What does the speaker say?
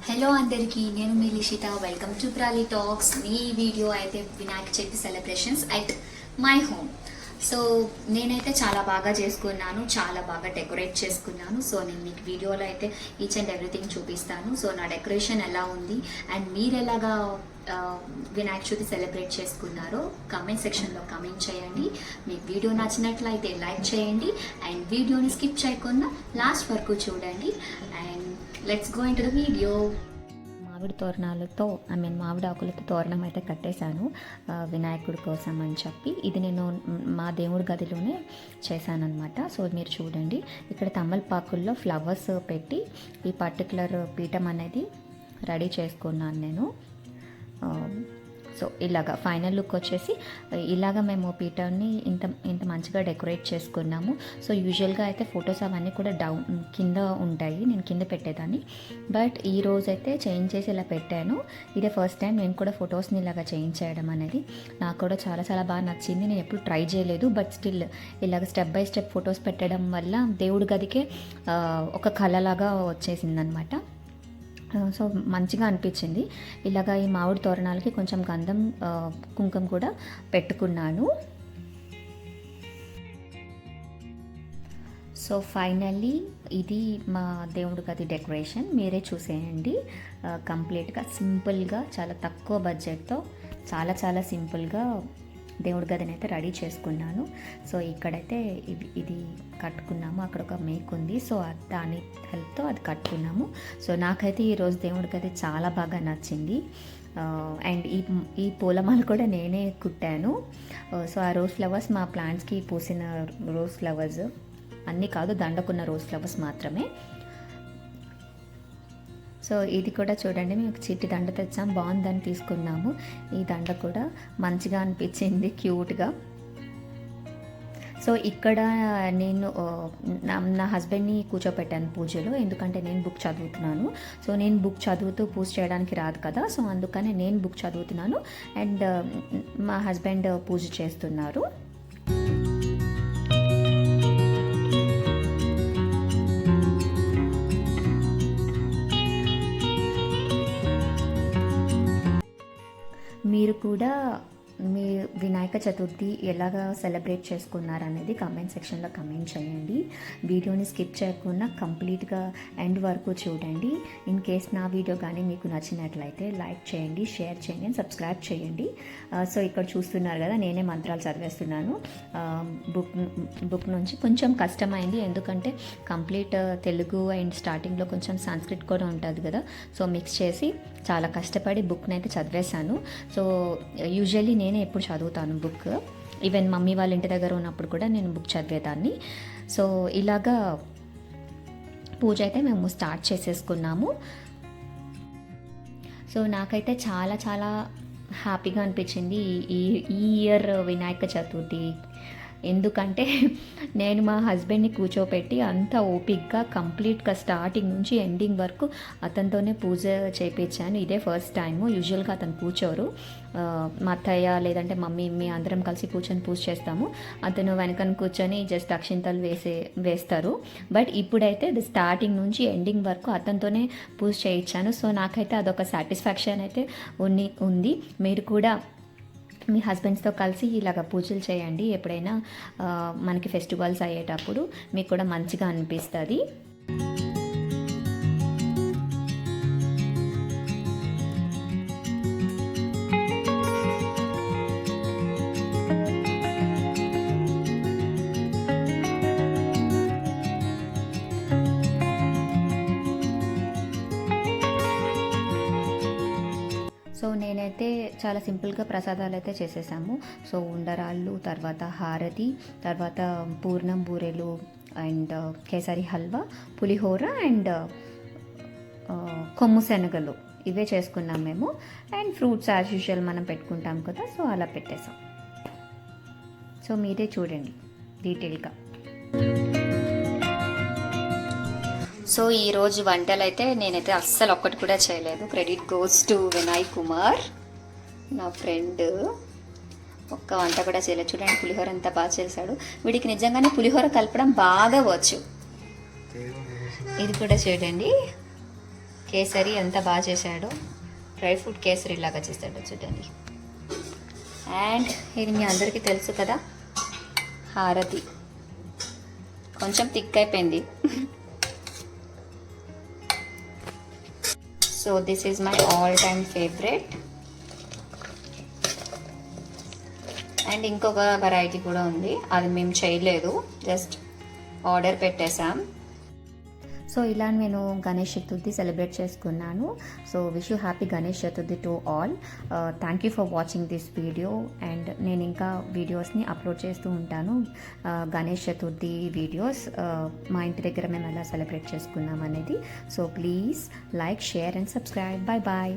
Hello అందరికీ, నేను మీ Lishitha. Welcome to Prali talks. ఈ వీడియో అయితే Vinayaka Chavithi celebrations at my home. So నేనైతే చాలా బాగా చేసుకున్నాను, చాలా బాగా డెకరేట్ చేసుకున్నాను. సో నేను మీకు వీడియోలో అయితే ఈచ్ అండ్ ఎవ్రీథింగ్ చూపిస్తాను. సో నా డెకరేషన్ ఎలా ఉంది అండ్ మీరు ఎలాగా వినాయక చవితి సెలబ్రేట్ చేసుకున్నారో కామెంట్ సెక్షన్లో కామెంట్ చేయండి. మీకు వీడియో నచ్చినట్లయితే లైక్ చేయండి అండ్ వీడియోని స్కిప్ చేయకుండా లాస్ట్ వరకు చూడండి. And let's go in to the video. మామిడి తోరణాలతో మామిడి ఆకులతో తోరణం అయితే కట్టేశాను వినాయకుడి కోసం అని చెప్పి. ఇది నేను మా దేవుడి గదిలోనే చేశానన్నమాట. సో మీరు చూడండి, ఇక్కడ తమలపాకుల్లో ఫ్లవర్స్ పెట్టి ఈ పర్టికులర్ పీఠం అనేది రెడీ చేసుకున్నాను నేను. సో ఇలాగా ఫైనల్ లుక్ వచ్చేసి ఇలాగ మేము పీఠాన్ని ఇంత మంచిగా డెకరేట్ చేసుకున్నాము. సో యూజువల్గా అయితే ఫొటోస్ అవన్నీ కూడా కింద ఉంటాయి, నేను కింద పెట్టేదాన్ని. బట్ ఈ రోజు అయితే చేంజ్ చేసి ఇలా పెట్టాను. ఇదే ఫస్ట్ టైం నేను కూడా ఫొటోస్ని ఇలాగ చేంజ్ చేయడం అనేది. నాకు కూడా చాలా చాలా బాగా నచ్చింది. నేను ఎప్పుడు ట్రై చేయలేదు, బట్ స్టిల్ ఇలాగ స్టెప్ బై స్టెప్ ఫొటోస్ పెట్టడం వల్ల దేవుడి గదికే ఒక కళలాగా వచ్చేసింది అనమాట. సో మంచిగా అనిపించింది. ఇలాగ ఈ మామిడి తోరణాలకి కొంచెం గంధం కుంకుమ కూడా పెట్టుకున్నాను. సో ఫైనల్లీ ఇది మా దేవుడి గది డెకరేషన్. మీరే చూసేయండి. కంప్లీట్గా సింపుల్గా, చాలా తక్కువ బడ్జెట్తో చాలా చాలా సింపుల్గా దేవుడి గదిని అయితే రెడీ చేసుకున్నాను. సో ఇక్కడైతే ఇది కట్టుకున్నాము, అక్కడ ఒక మేక్ ఉంది. సో దాని హెల్ప్తో అది కట్టుకున్నాము. సో నాకైతే ఈరోజు దేవుడి గది చాలా బాగా నచ్చింది. అండ్ ఈ పూలమాల కూడా నేనే కుట్టాను. సో ఆ రోజ్ ఫ్లవర్స్ మా ప్లాంట్స్కి పూసిన రోజ్ ఫ్లవర్స్ అన్నీ కాదు, దండకున్న రోజ్ ఫ్లవర్స్ మాత్రమే. సో ఇది కూడా చూడండి, మేము చిట్టి దండ తెచ్చాం, బాగుందని తీసుకున్నాము. ఈ దండ కూడా మంచిగా అనిపించింది, క్యూట్గా. సో ఇక్కడ నేను నా హస్బెండ్ని కూర్చోపెట్టాను పూజలో, ఎందుకంటే నేను బుక్ చదువుతున్నాను. సో నేను బుక్ చదువుతూ పూజ చేయడానికి రాదు కదా, సో అందుకని నేను బుక్ చదువుతున్నాను అండ్ మా హస్బెండ్ పూజ చేస్తున్నారు. మీరు కూడా మీ వినాయక చతుర్థి ఎలాగా సెలబ్రేట్ చేసుకున్నారనేది కామెంట్ సెక్షన్లో కామెంట్ చేయండి. వీడియోని స్కిప్ చేయకుండా కంప్లీట్గా ఎండ్ వరకు చూడండి. ఇన్ కేస్ నా వీడియో కానీ మీకు నచ్చినట్లయితే లైక్ చేయండి, షేర్ చేయండి అండ్ సబ్స్క్రైబ్ చేయండి. సో ఇక్కడ చూస్తున్నారు కదా, నేనే మంత్రాలు చదివేస్తున్నాను. బుక్ నుంచి కొంచెం కష్టమైంది, ఎందుకంటే కంప్లీట్ తెలుగు అండ్ స్టార్టింగ్లో కొంచెం సంస్కృత్ కూడా ఉంటుంది కదా. సో మిక్స్ చేసి చాలా కష్టపడి బుక్ని అయితే చదివేశాను. సో యూజువల్లీ నేనే ఎప్పుడు చదువుతాను బుక్, ఈవెన్ మమ్మీ వాళ్ళ ఇంటి దగ్గర ఉన్నప్పుడు కూడా నేను బుక్ చదివేదాన్ని. సో ఇలాగా పూజ అయితే మేము స్టార్ట్ చేసేసుకున్నాము. సో నాకైతే చాలా చాలా హ్యాపీగా అనిపించింది ఈ ఇయర్ వినాయక చతుర్థి. ఎందుకంటే నేను మా హస్బెండ్ని కూర్చోపెట్టి అంత ఓపిక్గా కంప్లీట్గా స్టార్టింగ్ నుంచి ఎండింగ్ వరకు అతనితోనే పూజ చేయించాను. ఇదే ఫస్ట్ టైము. యూజువల్గా అతను కూర్చోరు, మా అత్తయ్య లేదంటే మమ్మీ అందరం కలిసి కూర్చొని పూజ చేస్తాము. అతను వెనకన కూర్చొని జస్ట్ అక్షింతలు వేస్తారు. బట్ ఇప్పుడైతే స్టార్టింగ్ నుంచి ఎండింగ్ వరకు అతనితోనే పూజ చేయించాను. సో నాకైతే అదొక సాటిస్ఫాక్షన్ అయితే ఉంది. మీరు కూడా మీ హస్బెండ్స్తో కలిసి ఇలాగ పూజలు చేయండి. ఎప్పుడైనా మనకి ఫెస్టివల్స్ అయ్యేటప్పుడు మీకు కూడా మంచిగా అనిపిస్తుంది. సో నేనైతే చాలా సింపుల్గా ప్రసాదాలు అయితే చేసేసాము. సో ఉండరాళ్ళు, తర్వాత హారతి, తర్వాత పూర్ణం బూరెలు అండ్ కేసరి హల్వా, పులిహోర అండ్ కొమ్ము శనగలు ఇవే చేసుకున్నాం మేము. అండ్ ఫ్రూట్స్ యాజ్ యూజువల్ మనం పెట్టుకుంటాం కదా, సో అలా పెట్టేసాం. సో మీరే చూడండి డీటెయిల్గా. సో ఈరోజు వంటలు అయితే నేనైతే అస్సలు ఒక్కటి కూడా చేయలేదు. Credit goes to Vinay Kumar, నా ఫ్రెండ్. ఒక్క వంట కూడా చేయలేదు. చూడండి పులిహోర అంతా బాగా చేశాడు. వీడికి నిజంగానే పులిహోర కలపడం బాగా వచ్చు. ఇది కూడా చూడండి, కేసరి ఎంత బాగా చేశాడో, డ్రై ఫ్రూట్ కేసరి లాగా చేశాడో చూడండి. అండ్ ఇది మీ అందరికీ తెలుసు కదా, హారతి. కొంచెం థిక్ అయిపోయింది. So this is my all time favourite. And ఇంకొక వెరైటీ కూడా ఉంది, అది మేము చేయలేదు, జస్ట్ ఆర్డర్ పెట్టేసాం. సో ఇలా నేను గణేష్ చతుర్థి సెలబ్రేట్ చేసుకున్నాను. So wish you happy Ganesh Chaturthi to all. Thank you for watching this video. And నేను ఇంకా వీడియోస్ని అప్లోడ్ చేస్తూ ఉంటాను, గణేష్ చతుర్థి వీడియోస్, మా ఇంటి దగ్గర మేము ఎలా సెలబ్రేట్ చేసుకున్నాం అనేది. So please like, share and subscribe. Bye bye.